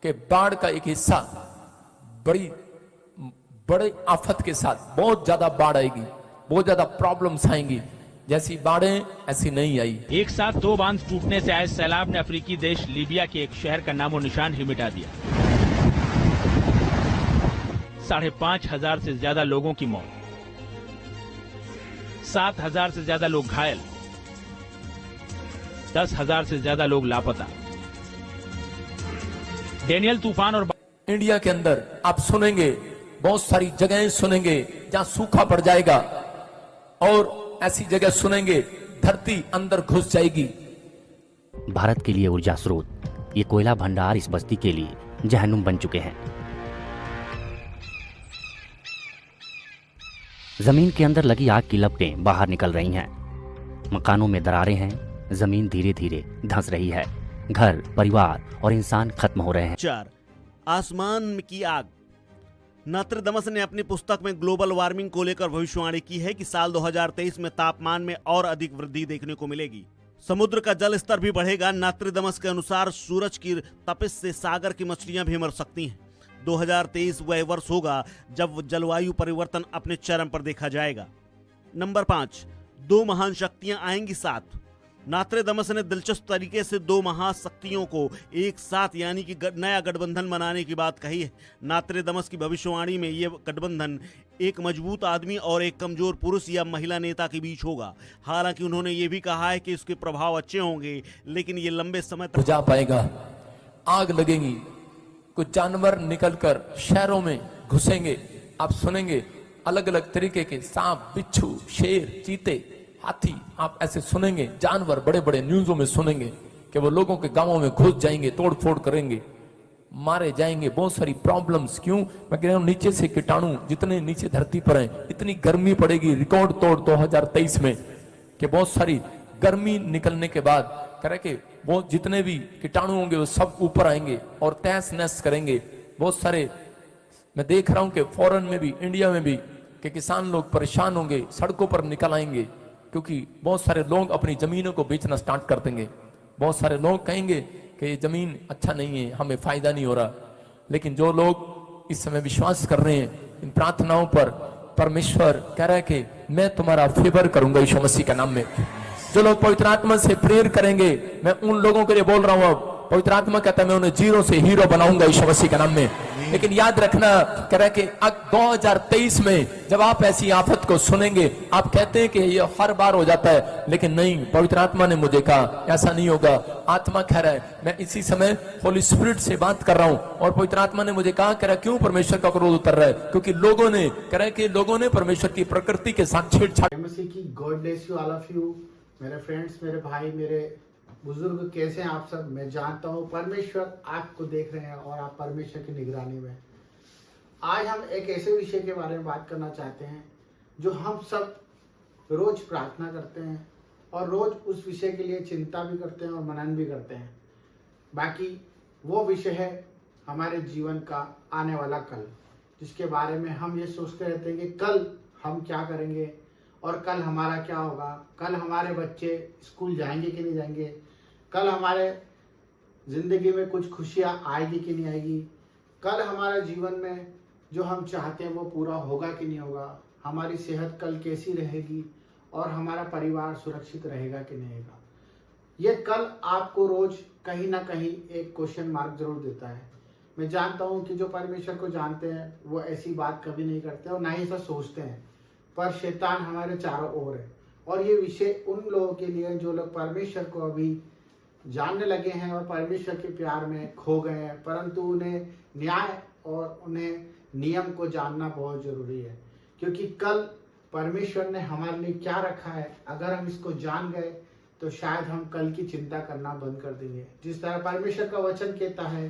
कि बाढ़ का एक हिस्सा बड़े आफत के साथ बहुत ज्यादा बाढ़ आएगी, बहुत ज्यादा प्रॉब्लम्स आएंगी। जैसी बाढ़ें ऐसी नहीं आई। एक साथ 2 बांध टूटने से आए सैलाब ने अफ्रीकी देश लीबिया के एक शहर का नामो निशान ही मिटा दिया। 5,500 से ज्यादा लोगों की मौत, 7,000 से ज्यादा लोग घायल, 10,000 से ज्यादा लोग लापता। डेनियल तूफान और इंडिया के अंदर आप सुनेंगे, बहुत सारी जगहें सुनेंगे जहां सूखा पड़ जाएगा, और ऐसी जगह सुनेंगे धरती अंदर घुस जाएगी। भारत के लिए ऊर्जा स्रोत ये कोयला भंडार इस बस्ती के लिए जहन्नुम बन चुके हैं। जमीन के अंदर लगी आग की लपटें बाहर निकल रही हैं। मकानों में दरारें हैं, जमीन धीरे धीरे धंस रही है, घर, परिवार और इंसान खत्म हो रहे हैं। 4 आसमान की आग। नोस्ट्राडामस ने अपनी पुस्तक में ग्लोबल वार्मिंग को लेकर भविष्यवाणी की है कि साल 2023 में तापमान में और अधिक वृद्धि देखने को मिलेगी। समुद्र का जल स्तर भी बढ़ेगा। नोस्ट्राडामस के अनुसार सूरज की तपिश से सागर की मछलियां भी मर सकती हैं। 2023 वह वर्ष होगा जब जलवायु परिवर्तन अपने चरम पर देखा जाएगा। नंबर 5, 2 महान शक्तियां आएंगी साथ। नोस्ट्राडामस ने दिलचस्प तरीके से 2 महाशक्तियों को एक साथ यानी कि नया गठबंधन बनाने की बात कही है। नोस्ट्राडामस की भविष्यवाणी में यह गठबंधन एक मजबूत आदमी और एक कमजोर पुरुष या महिला नेता के बीच होगा। हालांकि उन्होंने ये भी कहा है कि इसके प्रभाव अच्छे होंगे, लेकिन ये लंबे समय तक जा पाएगा। आग लगेगी, कुछ जानवर निकलकर शहरों में घुसेंगे। आप सुनेंगे अलग अलग तरीके के सांप, बिच्छू, शेर, चीते, हाथी, आप ऐसे सुनेंगे जानवर बड़े बड़े न्यूज़ों में सुनेंगे कि वो लोगों के गांवों में घुस जाएंगे, तोड़ फोड़ करेंगे, मारे जाएंगे। बहुत सारी प्रॉब्लम्स। क्यों? मैं कह रहा हूं नीचे से कीटाणु जितने नीचे धरती पर हैं, इतनी गर्मी पड़ेगी रिकॉर्ड तोड़ 2023 में कि बहुत सारी गर्मी निकलने के बाद कह रहे कि वो जितने भी कीटाणु होंगे वो सब ऊपर आएंगे और तहस नहस करेंगे। बहुत सारे मैं देख रहा हूं कि फॉरेन में भी, इंडिया में भी, कि किसान लोग परेशान होंगे, सड़कों पर निकल आएंगे, क्योंकि बहुत सारे लोग अपनी जमीनों को बेचना स्टार्ट कर देंगे। बहुत सारे लोग कहेंगे कि ये जमीन अच्छा नहीं है, हमें फायदा नहीं हो रहा। लेकिन जो लोग इस समय विश्वास कर रहे हैं इन प्रार्थनाओं पर, परमेश्वर कह रहा है कि मैं तुम्हारा फेवर करूंगा यीशु मसीह के नाम में। जो लोग पवित्र आत्मा से प्रेयर करेंगे, मैं उन लोगों के लिए बोल रहा हूं। अब पवित्र आत्मा कहता है मैं उन्हें जीरो से हीरो बनाऊंगा यीशु मसीह के नाम में। लेकिन याद रखना, कह रहा है कि 2023 में जब आप ऐसी आफत को सुनेंगे, आप कहते हैं कि ये हर बार हो जाता है, लेकिन नहीं, पवित्र आत्मा ने मुझे कहा ऐसा नहीं होगा। आत्मा कह रहा है, मैं इसी समय होली स्पिरिट से बात कर रहा हूं और पवित्र आत्मा ने मुझे कहा, कह रहा क्यों परमेश्वर का क्रोध उतर रहा है? क्योंकि लोगों ने, कह रहा है कि लोगों ने परमेश्वर की प्रकृति के साथ छेड़छाड़ की। God bless you all of you, मेरे फ्रेंड्स, मेरे भाई, मेरे बुजुर्ग, कैसे हैं आप सब? मैं जानता हूँ परमेश्वर आपको देख रहे हैं और आप परमेश्वर की निगरानी में। आज हम एक ऐसे विषय के बारे में बात करना चाहते हैं जो हम सब रोज प्रार्थना करते हैं और रोज उस विषय के लिए चिंता भी करते हैं और मनन भी करते हैं। बाकी वो विषय है हमारे जीवन का आने वाला कल, जिसके बारे में हम ये सोचते रहते हैं कि कल हम क्या करेंगे और कल हमारा क्या होगा, कल हमारे बच्चे स्कूल जाएंगे कि नहीं जाएंगे, कल हमारे ज़िंदगी में कुछ खुशियाँ आएगी कि नहीं आएगी, कल हमारे जीवन में जो हम चाहते हैं वो पूरा होगा कि नहीं होगा, हमारी सेहत कल कैसी रहेगी और हमारा परिवार सुरक्षित रहेगा कि नहीं रहेगा। ये कल आपको रोज कहीं ना कहीं एक क्वेश्चन मार्क जरूर देता है। मैं जानता हूँ कि जो परमेश्वर को जानते हैं वो ऐसी बात कभी नहीं करते और ना ही ऐसा सोचते हैं, पर शैतान हमारे चारों ओर है। और ये विषय उन लोगों के लिए जो लोग परमेश्वर को अभी जानने लगे हैं और परमेश्वर के प्यार में खो गए हैं, परंतु उन्हें न्याय और उन्हें नियम को जानना बहुत जरूरी है। क्योंकि कल परमेश्वर ने हमारे लिए क्या रखा है, अगर हम इसको जान गए तो शायद हम कल की चिंता करना बंद कर देंगे। जिस तरह परमेश्वर का वचन कहता है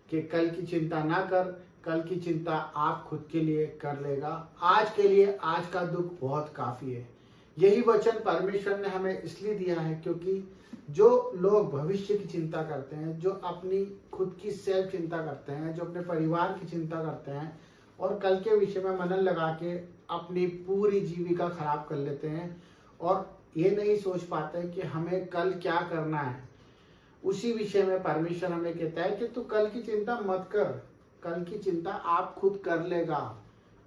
कि कल की चिंता ना कर, कल की चिंता आप खुद के लिए कर लेगा, आज के लिए आज का दुख बहुत काफी है। यही वचन परमेश्वर ने हमें इसलिए दिया है क्योंकि जो लोग भविष्य की चिंता करते हैं, जो अपनी खुद की सेल्फ चिंता करते हैं, जो अपने परिवार की चिंता करते हैं और कल के विषय में मनन लगा के अपनी पूरी जीविका खराब कर लेते हैं और ये नहीं सोच पाते कि हमें कल क्या करना है, उसी विषय में परमेश्वर हमें कहता है कि तू कल की चिंता मत कर, कल की चिंता आप खुद कर लेगा।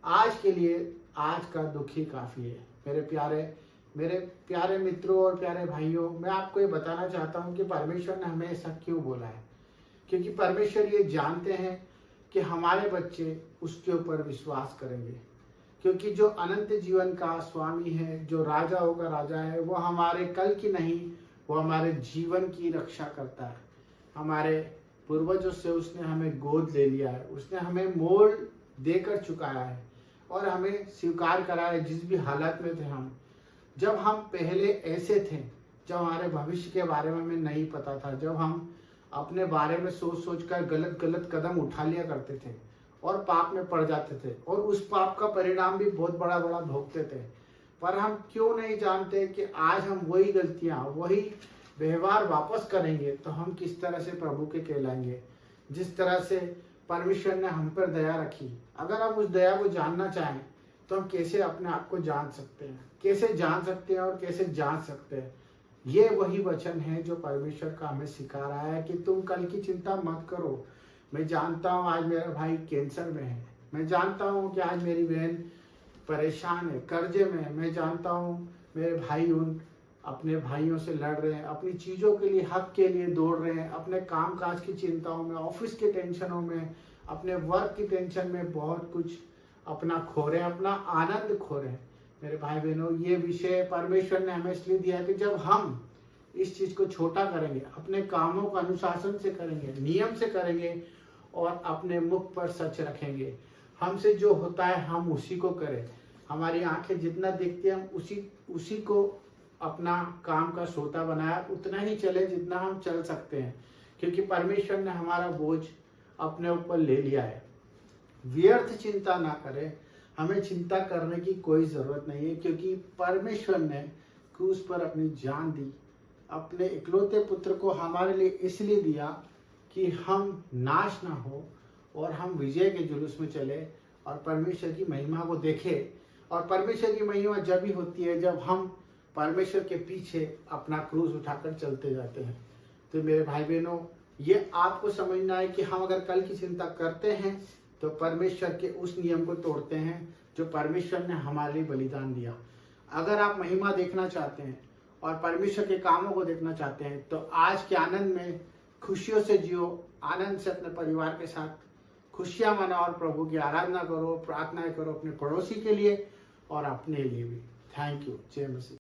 आज के लिए आज का दुख ही काफी है। मेरे प्यारे मित्रों और प्यारे भाइयों, मैं आपको ये बताना चाहता हूँ कि परमेश्वर ने हमें ऐसा क्यों बोला है। क्योंकि परमेश्वर ये जानते हैं कि हमारे बच्चे उसके ऊपर विश्वास करेंगे। क्योंकि जो अनंत जीवन का स्वामी है, जो राजाओं का राजा है, वो हमारे कल की नहीं, वो हमारे जीवन की रक्षा करता है। हमारे पूर्वजों से उसने हमें गोद ले लिया है, उसने हमें मोल देकर चुकाया है और हमें स्वीकार करा है जिस भी हालत में थे हम। जब हम पहले ऐसे थे, जब हमारे भविष्य के बारे में हमें नहीं पता था, जब हम अपने बारे में सोच सोच कर गलत गलत कदम उठा लिया करते थे और पाप में पड़ जाते थे और उस पाप का परिणाम भी बहुत बड़ा बड़ा भोगते थे। पर हम क्यों नहीं जानते कि आज हम वही गलतियां, वही व्यवहार वापस करेंगे तो हम किस तरह से प्रभु के कहलाएंगे। जिस तरह से परमेश्वर ने हम पर दया रखी, अगर हम उस दया को जानना चाहें तो हम कैसे अपने आप को जान सकते हैं, कैसे जान सकते हैं और कैसे जान सकते हैं। ये वही वचन है जो परमेश्वर का हमें सिखा रहा है कि तुम कल की चिंता मत करो। मैं जानता हूँ आज मेरा भाई कैंसर में है, मैं जानता हूँ कि आज मेरी बहन परेशान है, कर्जे में है, मैं जानता हूँ मेरे भाई उन अपने भाइयों से लड़ रहे हैं, अपनी चीज़ों के लिए, हक के लिए दौड़ रहे हैं, अपने काम काज की चिंताओं में, ऑफिस के टेंशनों में, अपने वर्क की टेंशन में बहुत कुछ अपना खो रहे हैं, अपना आनंद खो रहे हैं। मेरे भाई बहनों, ये विषय परमेश्वर ने हमें इसलिए दिया है कि जब हम इस चीज़ को छोटा करेंगे, अपने कामों को अनुशासन से करेंगे, नियम से करेंगे और अपने मुख पर सच रखेंगे, हमसे जो होता है हम उसी को करें। हमारी आंखें जितना देखती हैं हम उसी को अपना काम का सोता बनाया, उतना ही चले जितना हम चल सकते हैं। क्योंकि परमेश्वर ने हमारा बोझ अपने ऊपर ले लिया है। व्यर्थ चिंता ना करें, हमें चिंता करने की कोई ज़रूरत नहीं है। क्योंकि परमेश्वर ने क्रूस पर अपनी जान दी, अपने इकलौते पुत्र को हमारे लिए इसलिए दिया कि हम नाश ना हो और हम विजय के जुलूस में चले और परमेश्वर की महिमा को देखें। और परमेश्वर की महिमा जब ही होती है जब हम परमेश्वर के पीछे अपना क्रूस उठाकर चलते जाते हैं। तो मेरे भाई बहनों, ये आपको समझना है कि हम अगर कल की चिंता करते हैं तो परमेश्वर के उस नियम को तोड़ते हैं जो परमेश्वर ने हमारे लिए बलिदान दिया। अगर आप महिमा देखना चाहते हैं और परमेश्वर के कामों को देखना चाहते हैं तो आज के आनंद में खुशियों से जियो, आनंद से अपने परिवार के साथ खुशियां मनाओ और प्रभु की आराधना करो, प्रार्थनाएं करो अपने पड़ोसी के लिए और अपने लिए भी। Thank you. जय मसीह।